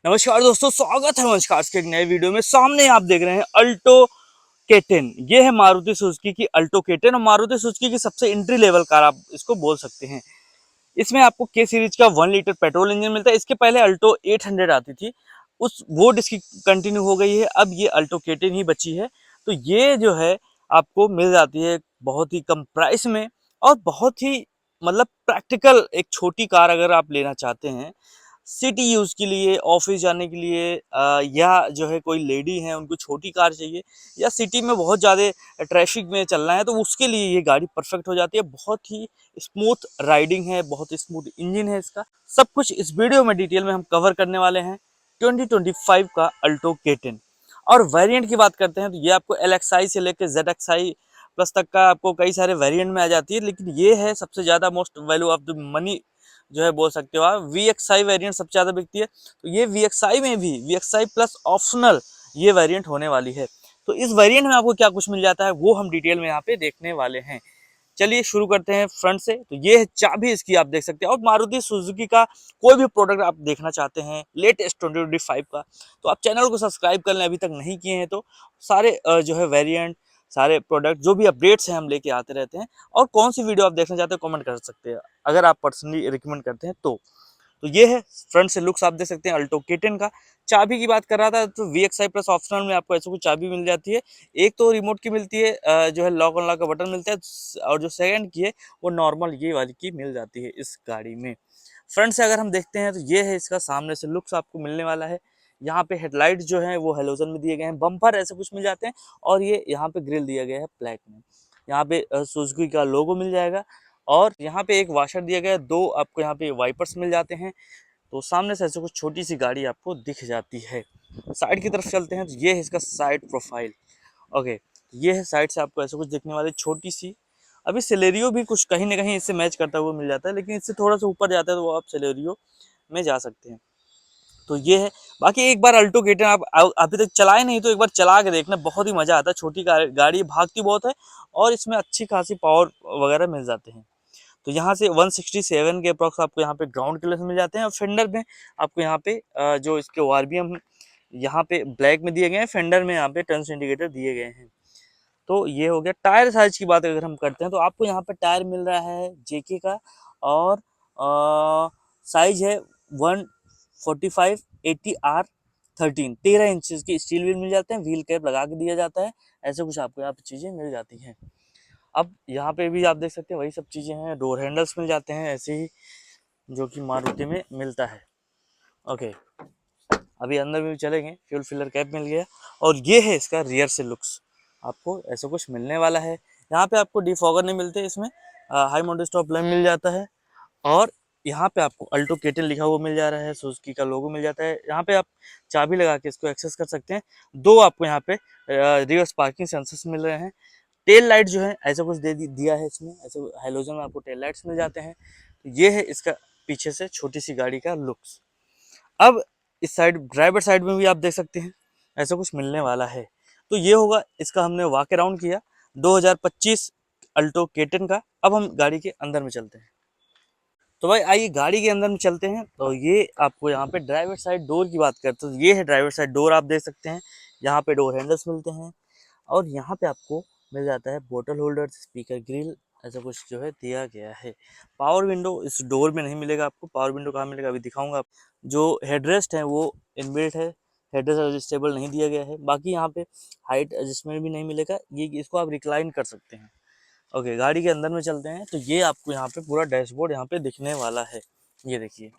नमस्कार दोस्तों, स्वागत है नमस्कार के एक नए वीडियो में। सामने आप देख रहे हैं अल्टो K10। ये है मारुति सुजुकी की अल्टो K10 और मारुति सुजुकी की सबसे एंट्री लेवल कार आप इसको बोल सकते हैं। इसमें आपको के सीरीज का 1 लीटर पेट्रोल इंजन मिलता है। इसके पहले अल्टो 800 आती थी, उस वो इसकी कंटिन्यू हो गई है। अब ये अल्टो K10 ही बची है। तो ये जो है आपको मिल जाती है बहुत ही कम प्राइस में और बहुत ही मतलब प्रैक्टिकल एक छोटी कार अगर आप लेना चाहते हैं सिटी यूज के लिए, ऑफिस जाने के लिए, या जो है कोई लेडी है उनको छोटी कार चाहिए, या सिटी में बहुत ज़्यादा ट्रैफिक में चलना है तो उसके लिए ये गाड़ी परफेक्ट हो जाती है। बहुत ही स्मूथ राइडिंग है, बहुत स्मूथ इंजन है इसका। सब कुछ इस वीडियो में डिटेल में हम कवर करने वाले हैं 2025 का अल्टो K10। और वेरिएंट की बात करते हैं तो ये आपको LXI से लेकर ZXI प्लस तक का आपको कई सारे वेरिएंट में आ जाती है, लेकिन ये है सबसे ज़्यादा most value of the money जो है बोल सकते हो आप। VXI वेरिएंट सबसे ज़्यादा बिकती है, तो ये VXI में भी VXI प्लस ऑप्शनल ये वेरिएंट होने वाली है। तो इस वेरिएंट में आपको क्या कुछ मिल जाता है वो हम डिटेल में यहाँ पे देखने वाले हैं। चलिए शुरू करते हैं फ्रंट से। तो ये है चाबी इसकी, आप देख सकते हैं। और मारुति सुजुकी का कोई भी प्रोडक्ट आप देखना चाहते हैं लेटेस्ट 2025 का, तो आप चैनल को सब्सक्राइब कर लें अभी तक नहीं किए हैं तो। सारे जो है वेरिएंट, सारे प्रोडक्ट जो भी अपडेट्स हैं हम लेके आते रहते हैं। और कौन सी वीडियो आप देखना चाहते हैं कमेंट कर सकते हैं अगर आप पर्सनली रिकमेंड करते हैं तो ये है फ्रंट से लुक्स, आप देख सकते हैं अल्टो K10 का। चाबी की बात कर रहा था तो VXI प्लस ऑप्शनल में आपको ऐसे कुछ चाबी मिल जाती है। एक तो रिमोट की मिलती है, जो है लॉक अनलॉक का बटन मिलता है, और जो सेकंड की है वो नॉर्मल ये वाली की मिल जाती है इस गाड़ी में। फ्रंट से अगर हम देखते हैं तो ये है इसका सामने से लुक्स आपको मिलने वाला है। यहाँ पे हेडलाइट जो है वो हेलोजन में दिए गए हैं, बम्पर ऐसे कुछ मिल जाते हैं, और ये यहाँ पे ग्रिल दिया गया है ब्लैक में। यहाँ पे सुजुकी का लोगो मिल जाएगा, और यहाँ पे एक वाशर दिया गया है, दो आपको यहाँ पे वाइपर्स मिल जाते हैं। तो सामने से ऐसे कुछ छोटी सी गाड़ी आपको दिख जाती है। साइड की तरफ चलते हैं तो ये है इसका साइड प्रोफाइल। ओके, ये है साइड से आपको ऐसे कुछ दिखने वाली छोटी सी। अभी सेलेरियो भी कुछ कहीं ना कहीं इससे मैच करता हुआ मिल जाता है, लेकिन इससे थोड़ा सा ऊपर जाता है तो वो आप सेलेरियो में जा सकते हैं। तो ये है। बाकी एक बार अल्टो K10 आप अभी तक चलाए नहीं तो एक बार चला के देखना, बहुत ही मजा आता है। छोटी गाड़ी भागती बहुत है और इसमें अच्छी खासी पावर वगैरह मिल जाते हैं। तो यहाँ से 167 के अप्रॉक्स आपको यहाँ पे ग्राउंड क्लियरेंस मिल जाते हैं। और फेंडर में आपको यहाँ पे जो इसके ORBM यहाँ पे ब्लैक में दिए गए हैं, फेंडर में यहाँ पे टर्न्स इंडिकेटर दिए गए हैं। तो ये हो गया। टायर साइज की बात अगर हम करते हैं तो आपको यहाँ पे टायर मिल रहा है JK का, और साइज है 145/80R13, 13 इंचज की स्टील व्हील मिल जाते हैं। व्हील कैप लगा के दिया जाता है। ऐसे कुछ आपको यहाँ पे चीज़ें मिल जाती हैं। अब यहाँ पे भी आप देख सकते हैं वही सब चीज़ें हैं। डोर हैंडल्स मिल जाते हैं ऐसे ही जो कि मारुति में मिलता है। ओके, अभी अंदर में भी चलेंगे। फ्यूल फिलर कैप मिल गया, और ये है इसका रियर से लुक्स। आपको ऐसा कुछ मिलने वाला है। यहाँ पे आपको डिफॉगर नहीं मिलते, इसमें हाई माउंटेन स्टॉप लैम्प मिल जाता है। और यहाँ पे आपको अल्टो K10 लिखा हुआ मिल जा रहा है, सुजुकी का लोगो मिल जाता है। यहाँ पे आप चाबी लगा के इसको एक्सेस कर सकते हैं। दो आपको यहाँ पे रिवर्स पार्किंग सेंसर्स मिल रहे हैं। टेल लाइट जो है ऐसा कुछ दिया है इसमें, ऐसे हेलोजन में आपको टेल लाइट्स मिल जाते हैं। तो ये है इसका पीछे से छोटी सी गाड़ी का लुक्स। अब इस साइड ड्राइवर साइड में भी आप देख सकते हैं ऐसा कुछ मिलने वाला है। तो ये होगा इसका, हमने वॉक अराउंड किया 2025 अल्टो K10 का। अब हम गाड़ी के अंदर में चलते हैं। तो भाई आइए गाड़ी के अंदर में चलते हैं। तो ये आपको यहाँ पे ड्राइवर साइड डोर की बात करते हैं तो ये है ड्राइवर साइड डोर, आप देख सकते हैं। यहाँ पे डोर हैंडल्स मिलते हैं, और यहाँ पे आपको मिल जाता है बोतल होल्डर, स्पीकर ग्रिल, ऐसा कुछ जो है दिया गया है। पावर विंडो इस डोर में नहीं मिलेगा आपको। पावर विंडो कहाँ मिलेगा अभी दिखाऊंगा आप। जो हेडरेस्ट है वो इनबिल्ट है, हेडरेस्ट एडजस्टेबल नहीं दिया गया है। बाकी यहाँ पे हाइट एडजस्टमेंट भी नहीं मिलेगा, ये इसको आप रिक्लाइन कर सकते हैं। ओके, गाड़ी के अंदर में चलते हैं। तो ये आपको यहाँ पे पूरा डैशबोर्ड यहाँ पे दिखने वाला है, ये देखिए।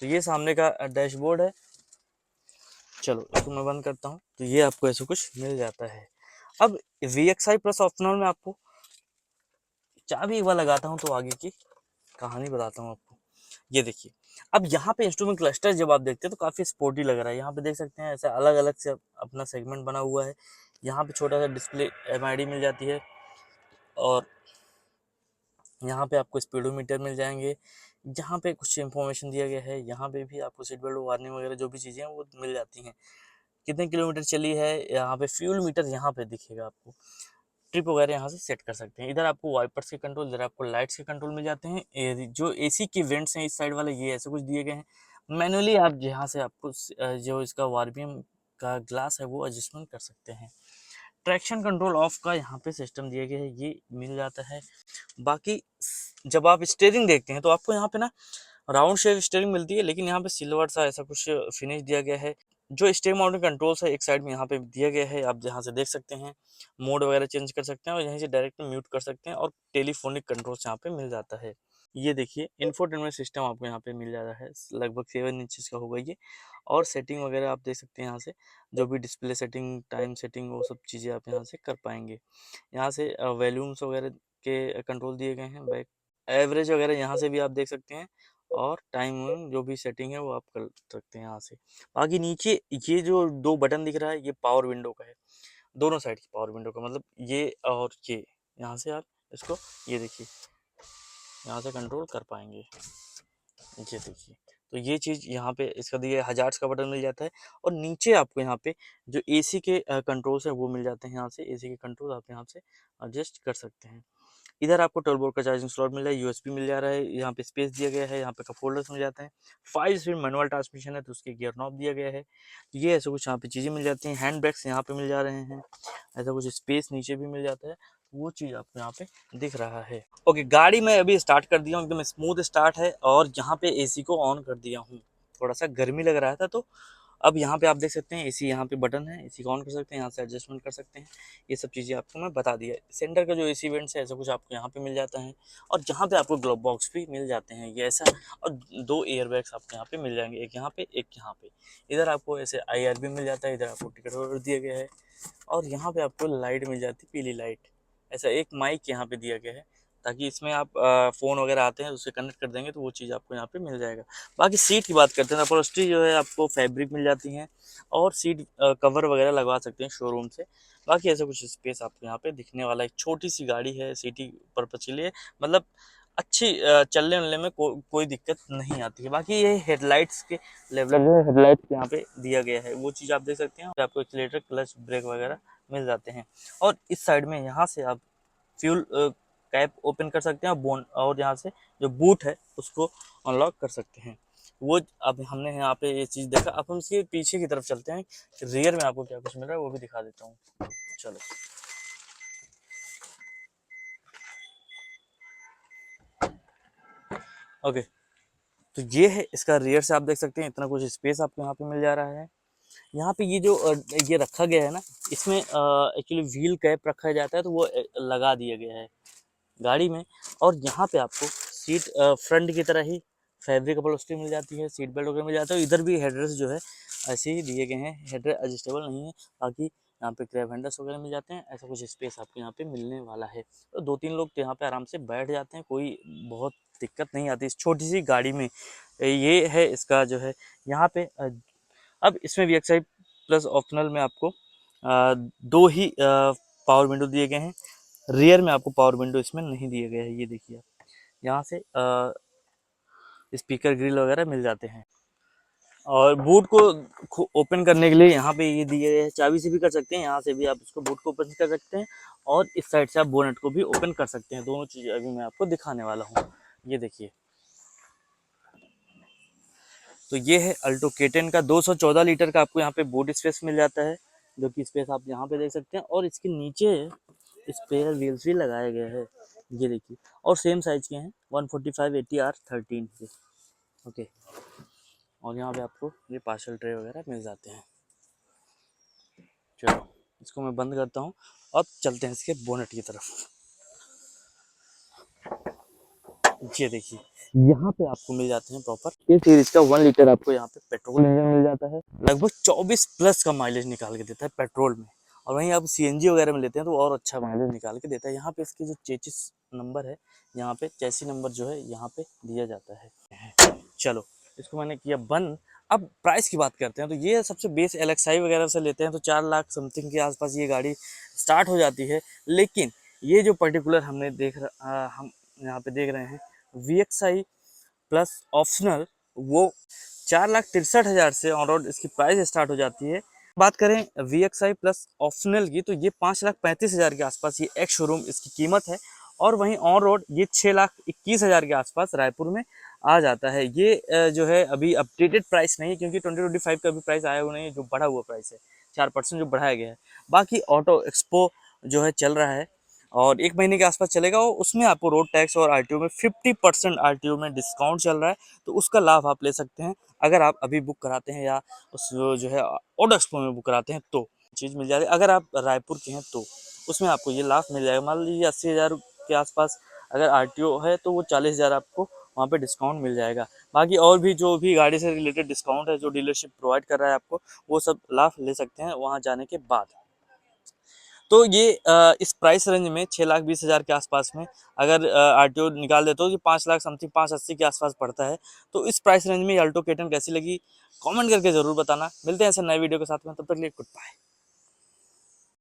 तो ये सामने का डैशबोर्ड है। चलो इसको मैं बंद करता हूँ। तो ये आपको ऐसा कुछ मिल जाता है। अब VXI प्लस ऑप्शनल में आपको चाबी एक बार लगाता हूँ तो आगे की कहानी बताता हूँ आपको। ये देखिए, अब यहाँ पे इंस्ट्रूमेंट क्लस्टर जब आप देखते हैं तो काफ़ी स्पोर्टी लग रहा है। यहाँ पे देख सकते हैं ऐसे अलग अलग से अपना सेगमेंट बना हुआ है। यहाँ पे छोटा सा डिस्प्ले MID मिल जाती है, और यहाँ पे आपको स्पीडोमीटर मिल जाएंगे। यहाँ पे कुछ इन्फॉर्मेशन दिया गया है। यहाँ पे भी आपको सीट बेल्ट वार्निंग वगैरह जो भी चीज़ें हैं वो मिल जाती हैं। कितने किलोमीटर चली है, यहाँ पे फ्यूल मीटर यहाँ पे दिखेगा आपको। ट्रिप वगैरह यहाँ से सेट कर सकते हैं। इधर आपको वाइपर्स के कंट्रोल, इधर आपको लाइट्स के कंट्रोल मिल जाते हैं। जो AC के वेंट्स हैं इस साइड वाले ये ऐसे कुछ दिए गए हैं। मैनुअली आप यहाँ से आपको जो इसका वार्पियम का ग्लास है वो एडजस्टमेंट कर सकते हैं। ट्रैक्शन कंट्रोल ऑफ का यहाँ पे सिस्टम दिया गया है, ये मिल जाता है। बाकी जब आप स्टीयरिंग देखते हैं तो आपको यहाँ पे ना राउंड शेप स्टीयरिंग मिलती है, लेकिन यहाँ पे सिल्वर सा ऐसा कुछ फिनिश दिया गया है। जो स्टीयरिंग माउंटेड कंट्रोल्स है एक साइड में यहाँ पे दिया गया है, आप जहाँ से देख सकते हैं। मोड वगैरह चेंज कर सकते हैं और यहीं से डायरेक्ट म्यूट कर सकते हैं, और टेलीफोनिक कंट्रोल्स यहाँ पे मिल जाता है। ये देखिए इंफोटेनमेंट सिस्टम आपको यहाँ पे मिल जाता है, लगभग 7 इंचेस का होगा ये। और सेटिंग वगैरह आप देख सकते हैं यहाँ से, जो भी डिस्प्ले सेटिंग, टाइम सेटिंग, वो सब चीज़ें आप यहाँ से कर पाएंगे। यहाँ से वॉल्यूम्स वगैरह के कंट्रोल दिए गए हैं, बैक एवरेज वगैरह यहाँ से भी आप देख सकते हैं, और टाइम जो भी सेटिंग है वो आप कर सकते हैं यहाँ से। बाकी नीचे ये जो 2 बटन दिख रहा है ये पावर विंडो का है, दोनों साइड की पावर विंडो का, मतलब ये और ये। यहाँ से आप इसको ये देखिए यहाँ से कंट्रोल कर पाएंगे, ये देखिए। तो ये चीज़ यहाँ पे इसका दिया हजार्स का बटन मिल जाता है। और नीचे आपको यहाँ पे जो एसी के कंट्रोल्स हैं वो मिल जाते हैं, यहाँ से एसी के कंट्रोल आप यहाँ से एडजस्ट कर सकते हैं। इधर आपको 12 वोल्ट का चार्जिंग स्लॉट मिल रहा है, यूएसबी मिल जा रहा है, यहाँ पे स्पेस दिया गया है, यहाँ पे कप होल्डर्स मिल जाते हैं। 5 स्पीड मैनुअल ट्रांसमिशन है तो उसके गियर नॉब दिया गया है। ये ऐसा कुछ यहाँ पे चीज़ें मिल जाती हैं। हैंड ब्रेक्स यहाँ पे मिल जा रहे हैं, ऐसा कुछ स्पेस नीचे भी मिल जाता है, वो चीज़ आपको यहाँ पे दिख रहा है। ओके, गाड़ी मैं अभी स्टार्ट कर दिया हूँ, एकदम स्मूथ स्टार्ट है, और यहाँ पे एसी को ऑन कर दिया हूँ। थोड़ा सा गर्मी लग रहा था, तो अब यहाँ पे आप देख सकते हैं एसी, यहाँ पे बटन है, एसी को ऑन कर सकते हैं, यहाँ से एडजस्टमेंट कर सकते हैं। ये सब चीज़ें आपको मैं बता दिया। सेंटर का जो एसी वेंट्स है ऐसा कुछ आपको यहाँ पे मिल जाता है, और जहाँ पे आपको ग्लोव बॉक्स भी मिल जाते हैं ये ऐसा, और 2 एयर बैग्स आपको यहाँ पे मिल जाएंगे, एक यहाँ पे एक यहाँ पे। इधर आपको ऐसे IR भी मिल जाता है, इधर आपको टिकट होल्डर दिया गया है, और यहाँ पे आपको लाइट मिल जाती है, पीली लाइट। ऐसा एक माइक यहाँ पे दिया गया है, ताकि इसमें आप फ़ोन वगैरह आते हैं उससे कनेक्ट कर देंगे तो वो चीज़ आपको यहाँ पे मिल जाएगा। बाकी सीट की बात करते हैं, अपहोल्स्ट्री जो है आपको फैब्रिक मिल जाती हैं, और सीट कवर वगैरह लगवा सकते हैं शोरूम से। बाकी ऐसा कुछ स्पेस आपको यहाँ पे दिखने वाला है। एक छोटी सी गाड़ी है, सिटी पर्पज के लिए, मतलब अच्छी चलने वलने में कोई दिक्कत नहीं आती है। बाकी ये हेडलाइट्स के लेवल जो हेडलाइट्स यहाँ पे दिया गया है वो चीज़ आप देख सकते हैं, और आपको एक्सीलेटर, क्लच, ब्रेक वगैरह मिल जाते हैं। और इस साइड में यहाँ से आप फ्यूल कैप ओपन कर सकते हैं, और यहाँ से जो बूट है उसको अनलॉक कर सकते हैं। वो अब हमने यहाँ पे ये चीज़ देखा। अब हम इसके पीछे की तरफ चलते हैं, रियर में आपको क्या कुछ मिल रहा है वो भी दिखा देता हूँ, चलो। ओके, तो ये है इसका रियर से आप देख सकते हैं, इतना कुछ स्पेस आपको यहाँ पे मिल जा रहा है। यहाँ पे ये जो ये रखा गया है ना, इसमें एक्चुअली व्हील कैप रखा जाता है, तो वो लगा दिया गया है गाड़ी में। और यहाँ पे आपको सीट फ्रंट की तरह ही फैब्रिक अपहोल्स्ट्री मिल जाती है, सीट बेल्ट वगैरह मिल जाता है। इधर भी हेडरेस्ट जो है ऐसे ही दिए गए हैं, हेडरेस्ट एडजस्टेबल नहीं है। बाकी यहाँ पे क्रैब हैंडल्स वगैरह मिल जाते हैं, ऐसा कुछ स्पेस आपको यहाँ पे मिलने वाला है। तो 2-3 लोग तो यहाँ पे आराम से बैठ जाते हैं, कोई बहुत दिक्कत नहीं आती इस छोटी सी गाड़ी में। ये है इसका जो है यहाँ पे अब इसमें VXI प्लस ऑप्शनल में आपको 2 ही पावर विंडो दिए गए हैं। रियर में आपको पावर विंडो इसमें नहीं दिए गए हैं, ये देखिए आप यहाँ से स्पीकर ग्रिल वगैरह मिल जाते हैं। और बूट को ओपन करने के लिए यहाँ पे ये दिए गए हैं, चाबी से भी कर सकते हैं, यहाँ से भी आप इसको बूट को ओपन कर सकते हैं, और इस साइड से आप बोनेट को भी ओपन कर सकते हैं। दोनों चीज़ें अभी मैं आपको दिखाने वाला हूँ, ये देखिए। तो ये है अल्टो K10 का 214 लीटर का आपको यहाँ पे बूट स्पेस मिल जाता है, जो कि स्पेस आप यहाँ पे देख सकते हैं। और इसके नीचे स्पेयर व्हील्स भी लगाए गए हैं, ये देखिए, और सेम साइज के हैं 145/80R13 के। ओके, और यहाँ पे आपको ये पार्सल ट्रे वगैरह मिल जाते हैं। चलो इसको मैं बंद करता हूँ, अब चलते हैं इसके बोनेट की तरफ। ये देखिए, यहाँ पे आपको मिल जाते हैं प्रॉपर ये सीरीज का 1 लीटर आपको यहाँ पे पेट्रोल इंजन मिल जाता है, लगभग 24 प्लस का माइलेज निकाल के देता है पेट्रोल में। और वहीं आप CNG वगैरह में लेते हैं तो और अच्छा माइलेज निकाल के देता है। यहाँ पे इसके जो चेसिस नंबर है, यहाँ पे चेसी नंबर जो है यहाँ पे दिया जाता है। चलो इसको मैंने किया बंद। अब प्राइस की बात करते हैं, तो ये सबसे बेस LXI वगैरह से लेते हैं तो 4 लाख समथिंग के आसपास ये गाड़ी स्टार्ट हो जाती है। लेकिन ये जो पर्टिकुलर हम यहाँ पे देख रहे हैं VXI प्लस ऑप्शनल, वो 4,63,000 से ऑन रोड इसकी प्राइस स्टार्ट हो जाती है। बात करें VXI प्लस ऑप्शनल की, तो ये 5,35,000 के आसपास ये एक्स शोरूम इसकी कीमत है। और वहीं ऑन रोड ये 6,21,000 के आसपास रायपुर में आ जाता है। ये जो है अभी अपडेटेड प्राइस नहीं है, क्योंकि 2025 का अभी प्राइस आया हुआ नहीं है, जो बढ़ा हुआ प्राइस है 4% जो बढ़ाया गया है। बाकी ऑटो एक्सपो जो है चल रहा है और 1 महीने के आसपास चलेगा, और उसमें आपको रोड टैक्स और आरटीओ में 50% आरटीओ में डिस्काउंट चल रहा है, तो उसका लाभ आप ले सकते हैं अगर आप अभी बुक कराते हैं, या उस जो है ऑटो एक्सपो में बुक कराते हैं तो चीज़ मिल जाएगी। अगर आप रायपुर के हैं तो उसमें आपको ये लाभ मिल जाएगा। मान लीजिए 80,000 के आसपास अगर आरटीओ है तो वो 40,000 आपको वहाँ पे डिस्काउंट मिल जाएगा। बाकी और भी जो भी गाड़ी से रिलेटेड डिस्काउंट है जो डीलरशिप प्रोवाइड कर रहा है आपको, वो सब लाभ ले सकते हैं वहाँ जाने के बाद। तो ये इस प्राइस रेंज में 6,20,000 के आसपास में अगर आरटीओ निकाल देते हो, तो 5 लाख समथिंग 580 के आसपास पड़ता है। तो इस प्राइस रेंज में ये अल्टो K10 कैसी लगी, कमेंट करके ज़रूर बताना। मिलते हैं ऐसे नए वीडियो के साथ में, तब तक के लिए गुड बाय।